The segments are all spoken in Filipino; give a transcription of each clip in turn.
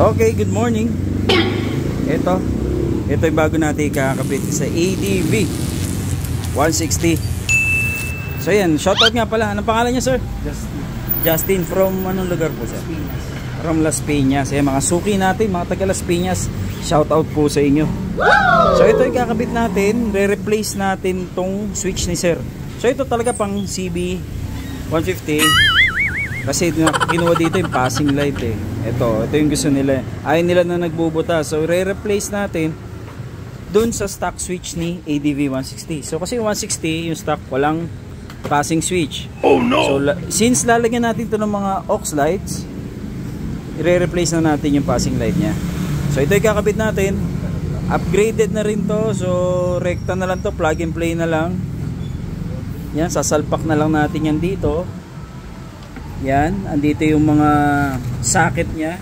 Okay, good morning. Ito yung bago natin kakabit sa ADV 160. So yan, shoutout nga pala. Anong pangalan niya, sir? Justin. From anong lugar po, sir? From Las Piñas. Ayan, mga suki natin, mga taga Las Piñas, shoutout po sa inyo. So ito yung kakabit natin. Re-replace natin tong switch ni sir. So ito talaga pang CB 150. Kasi kinuha dito yung passing light eh. Ito yung gusto nila. Ayaw nila na nagbubuta. So re-replace natin dun sa stock switch ni ADV 160. So kasi 160 yung stock walang passing switch. Oh no! So since lalagyan natin ito ng mga aux lights, i-replace na natin yung passing light nya. So ito yung kakabit natin. Upgraded na rin to. So rekta na lang to, plug and play na lang. Yan, sasalpak na lang natin yan dito. Yan, andito yung mga socket nya.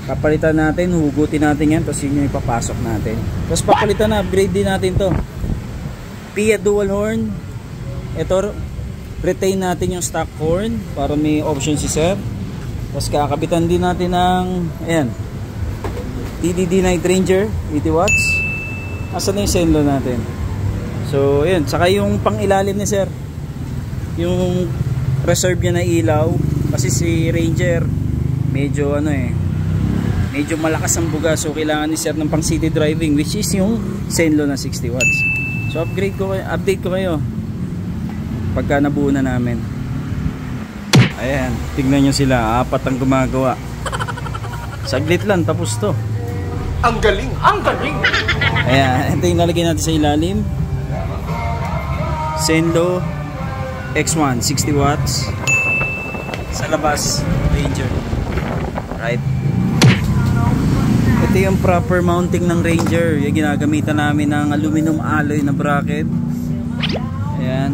Papalitan natin, hugutin natin yan, tapos yun yung ipapasok natin. Tapos papalitan na, upgrade din natin to. PIA dual horn. Ito, retain natin yung stock horn para may option si sir. Tapos kakabitan din natin ng ayan, TDD Night Ranger 80 watts. Asan na yung Zenlo natin? So ayan, saka yung pang ilalim ni sir, yung reserve niya na ilaw. Kasi si Ranger medyo medyo malakas ang buga. So kailangan ni sir ng pang city driving, which is yung Zenlo na 60 watts. So update ko kayo pagka nabuo na namin. Ayan, tignan nyo sila, 4 ang gumagawa. Saglit lang, tapos to. Ang galing! Ang galing! Ayan, ito yung nalagay natin sa ilalim. Zenlo X1 60 watts. Sa labas, Ranger. Right. Ito yung proper mounting ng Ranger. Yung ginagamitan namin ng aluminum alloy na bracket. Ayan,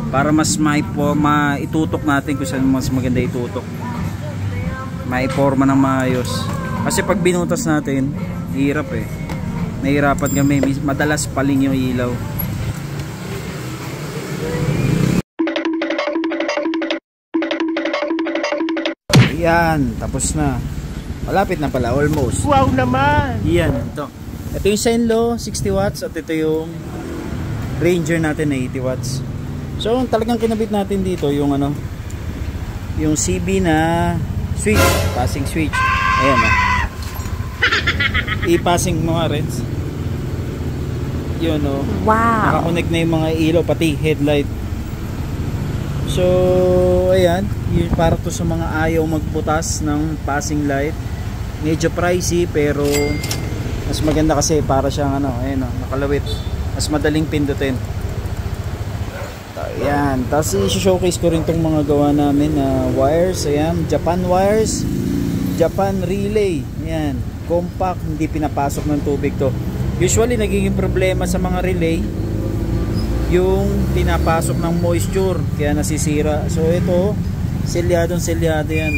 para mas maitutok natin kung saan mas maganda itutok, maiporma ng maayos. Kasi pag binutas natin, hirap eh, nahihirapan kami, madalas paling yung ilaw. Yan, tapos na, malapit na pala, almost. Wow naman! Yan, ito yung Zenlo 60 watts at ito yung Ranger natin na 80 watts. So talagang kinabit natin dito yung yung CB na switch, passing switch. Ayan i-passing mga reds. Yun wow, nakakonect na yung mga ilaw, pati headlight. So ayan, yun para to sa mga ayaw magbutas ng passing light. Medyo pricey pero mas maganda kasi para siyang ayan nakalawit, mas madaling pindutin. Ayan, tapos i-showcase ko rin itong mga gawa namin na wires. Ayan, Japan wires, Japan relay. Ayan, compact, hindi pinapasok ng tubig to. Usually nagiging problema sa mga relay yung pinapasok ng moisture, kaya nasisira. So ito, selyadong selyado yan,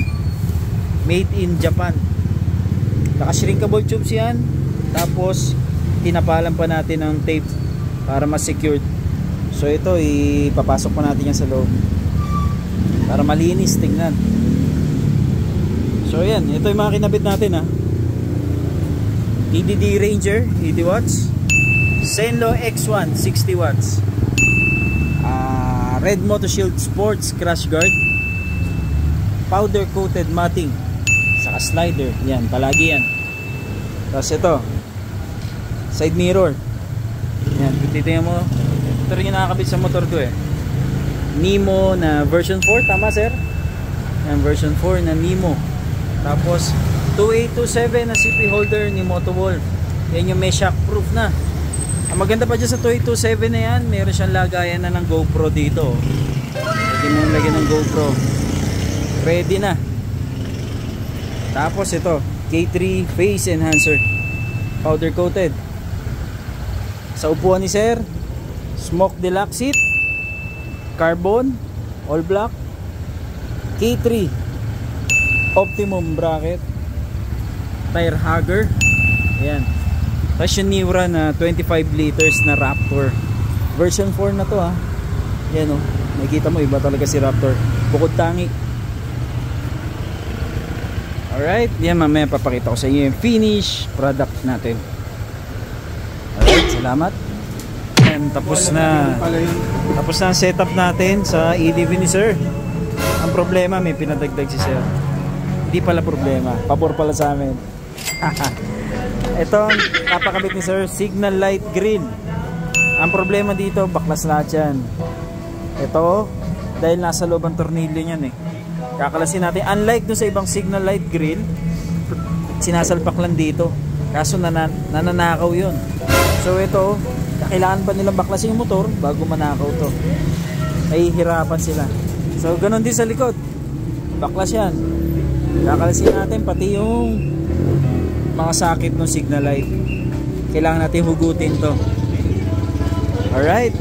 made in Japan. Naka-shrinkable tubes yan. Tapos tinapalan pa natin ng tape para mas secured. So ito, ipapasok pa natin yan sa loob para malinis tingnan. So yan, ito yung mga kinabit natin TDD Ranger 80 watts, Zenlo X1 60 watts, Red Moto Shield Sports crash guard, powder coated matting, saka slider. Yan, palagi yan. Tapos ito, side mirror. Yan, titingnan mo, ito rin yung nakakabit sa motor ko Nemo na version 4, tama sir? Yan, version 4 na Nemo. Tapos 2827 na CP holder ni Motowolf. Yan yung may shockproof na. Ang maganda pa dyan sa 2827 na yan, meron siyang lagayan na ng GoPro dito. Pwede mo lagyan ng GoPro, ready na. Tapos ito, K3 face enhancer, powder coated. Sa upuan ni sir, smoke deluxe seat, carbon, all black, K3 optimum bracket, tire hugger. Ayan, tapos yung Niura na 25 liters na Raptor version 4 na to Ayan nakikita mo, iba talaga si Raptor, bukod tangi. Alright, yan mamaya papakita ko sa inyo yung finish product natin. Alright, salamat. And tapos na ang setup natin sa EDV ni sir. Ang problema, may pinadagdag si sir. Hindi pala problema, pabor pala sa amin. Ito ang kapakabit ni sir, signal light grill. Ang problema dito, baklas lahat yan. Ito, dahil nasa loob ang tornilyo niyan eh. Kakalasin natin, unlike dun sa ibang signal light grill, sinasalpak lang dito. Kaso nananakaw yun. So ito, kailangan pa nilang baklasin yung motor bago manakaw to. Nahihirapan sila. So ganun din sa likod. Baklas yan. Kakalasin natin pati yung mga sakit ng signal light. Kailangan natin hugutin to. Alright.